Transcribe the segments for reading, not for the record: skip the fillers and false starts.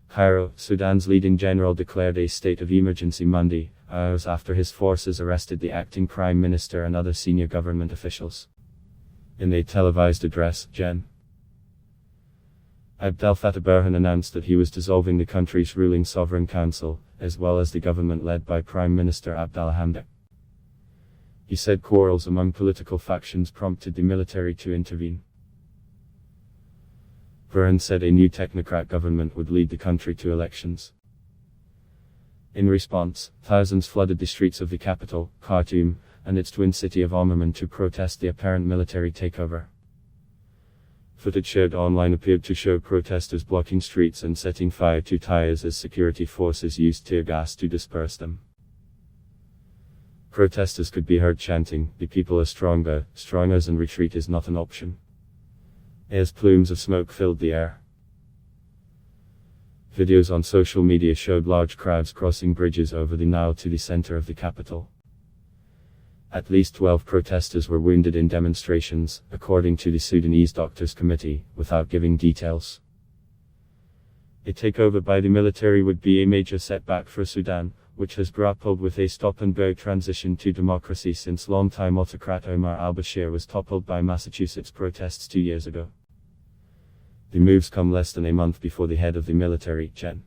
CAIRO, Sudan's leading general declared a state of emergency Monday, hours after his forces arrested the acting prime minister and other senior government officials. In a televised address, Gen. Abdel Fattah Burhan announced that he was dissolving the country's ruling sovereign council, as well as the government led by Prime Minister Abdallah Hamdok. He said quarrels among political factions prompted the military to intervene. Burhan said a new technocrat government would lead the country to elections. In response, thousands flooded the streets of the capital, Khartoum, and its twin city of Omdurman to protest the apparent military takeover. Footage shared online appeared to show protesters blocking streets and setting fire to tires as security forces used tear gas to disperse them. Protesters could be heard chanting, "The people are stronger, and retreat is not an option," as plumes of smoke filled the air. Videos on social media showed large crowds crossing bridges over the Nile to the center of the capital. At least 12 protesters were wounded in demonstrations, according to the Sudanese Doctors Committee, without giving details. A takeover by the military would be a major setback for Sudan, which has grappled with a stop-and-go transition to democracy since longtime autocrat Omar al-Bashir was toppled by Massachusetts protests 2 years ago. The moves come less than a month before the head of the military, Gen.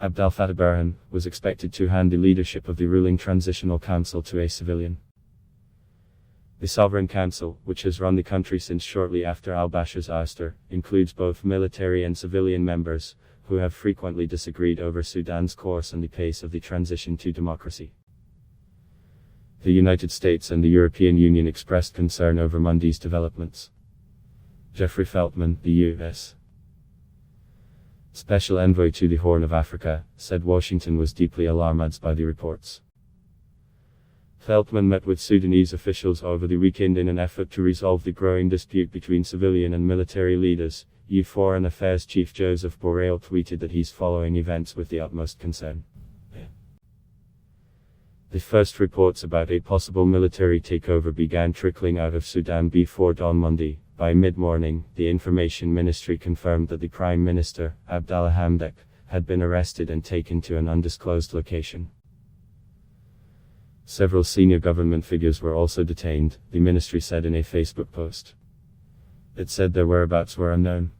Abdel Fattah Burhan, was expected to hand the leadership of the ruling transitional council to a civilian. The Sovereign Council, which has run the country since shortly after al-Bashir's ouster, includes both military and civilian members, who have frequently disagreed over Sudan's course and the pace of the transition to democracy. The United States and the European Union expressed concern over Monday's developments. Jeffrey Feltman, the U.S. Special Envoy to the Horn of Africa, said Washington was deeply alarmed by the reports. Feltman met with Sudanese officials over the weekend in an effort to resolve the growing dispute between civilian and military leaders. EU Foreign Affairs Chief Joseph Borrell tweeted that he's following events with the utmost concern. The first reports about a possible military takeover began trickling out of Sudan before dawn Monday. By mid-morning, the Information Ministry confirmed that the Prime Minister, Abdallah Hamdok, had been arrested and taken to an undisclosed location. Several senior government figures were also detained, the ministry said in a Facebook post. It said their whereabouts were unknown.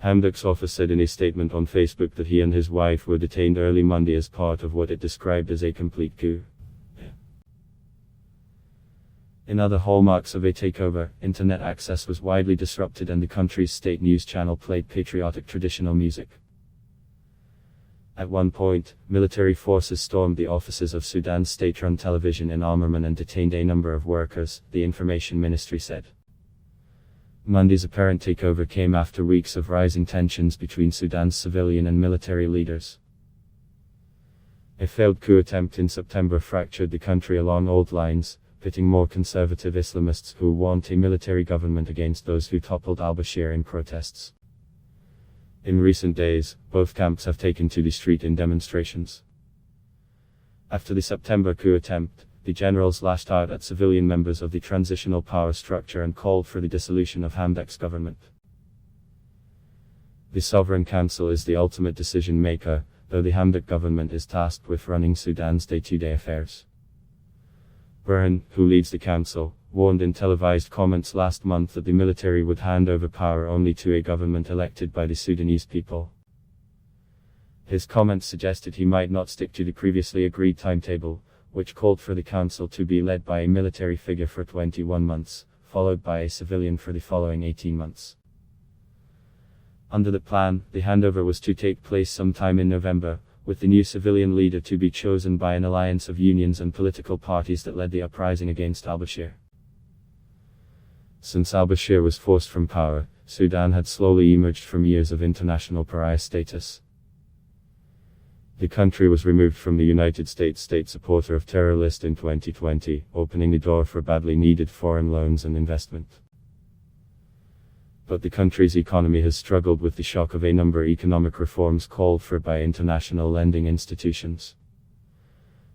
Hamdok's office said in a statement on Facebook that he and his wife were detained early Monday as part of what it described as a complete coup. In other hallmarks of a takeover, internet access was widely disrupted and the country's state news channel played patriotic traditional music. At one point, military forces stormed the offices of Sudan's state-run television in Omdurman and detained a number of workers, the Information Ministry said. Monday's apparent takeover came after weeks of rising tensions between Sudan's civilian and military leaders. A failed coup attempt in September fractured the country along old lines, pitting more conservative Islamists who want a military government against those who toppled al-Bashir in protests. In recent days, both camps have taken to the street in demonstrations. After the September coup attempt, the generals lashed out at civilian members of the transitional power structure and called for the dissolution of Hamdok's government. The Sovereign Council is the ultimate decision maker, though the Hamdok government is tasked with running Sudan's day-to-day affairs. Burhan, who leads the council, warned in televised comments last month that the military would hand over power only to a government elected by the Sudanese people. His comments suggested he might not stick to the previously agreed timetable, which called for the council to be led by a military figure for 21 months, followed by a civilian for the following 18 months. Under the plan, the handover was to take place sometime in November, with the new civilian leader to be chosen by an alliance of unions and political parties that led the uprising against al-Bashir. Since al-Bashir was forced from power, Sudan had slowly emerged from years of international pariah status. The country was removed from the United States state supporter of terror list in 2020, opening the door for badly needed foreign loans and investment. But the country's economy has struggled with the shock of a number of economic reforms called for by international lending institutions.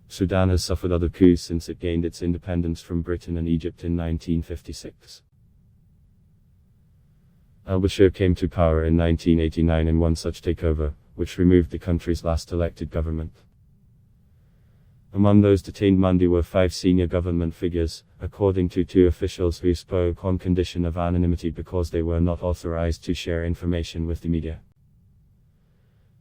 Sudan has suffered other coups since it gained its independence from Britain and Egypt in 1956. Al-Bashir came to power in 1989 in one such takeover, which removed the country's last elected government. Among those detained Monday were 5 senior government figures, according to 2 officials who spoke on condition of anonymity because they were not authorized to share information with the media.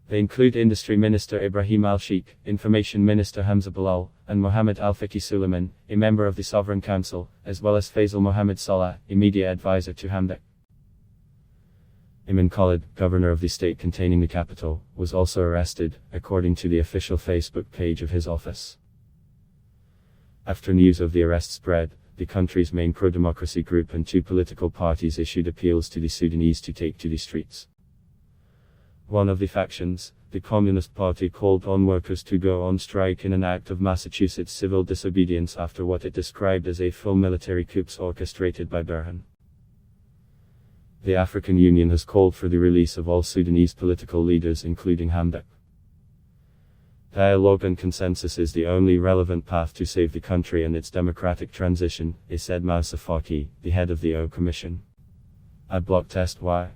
They include Industry Minister Ibrahim Al-Sheikh, Information Minister Hamza Bilal, and Mohammed Al-Faki Suleiman, a member of the Sovereign Council, as well as Faisal Mohammed Salah, a media advisor to Hamdok. Iman Khalid, governor of the state containing the capital, was also arrested, according to the official Facebook page of his office. After news of the arrest spread, the country's main pro-democracy group and 2 political parties issued appeals to the Sudanese to take to the streets. One of the factions, the Communist Party, called on workers to go on strike in an act of Massachusetts civil disobedience after what it described as a full military coup orchestrated by Burhan. The African Union has called for the release of all Sudanese political leaders, including Hamdok. Dialogue and consensus is the only relevant path to save the country and its democratic transition, said Moussa Faki, the head of the O Commission. Adblock Test Y.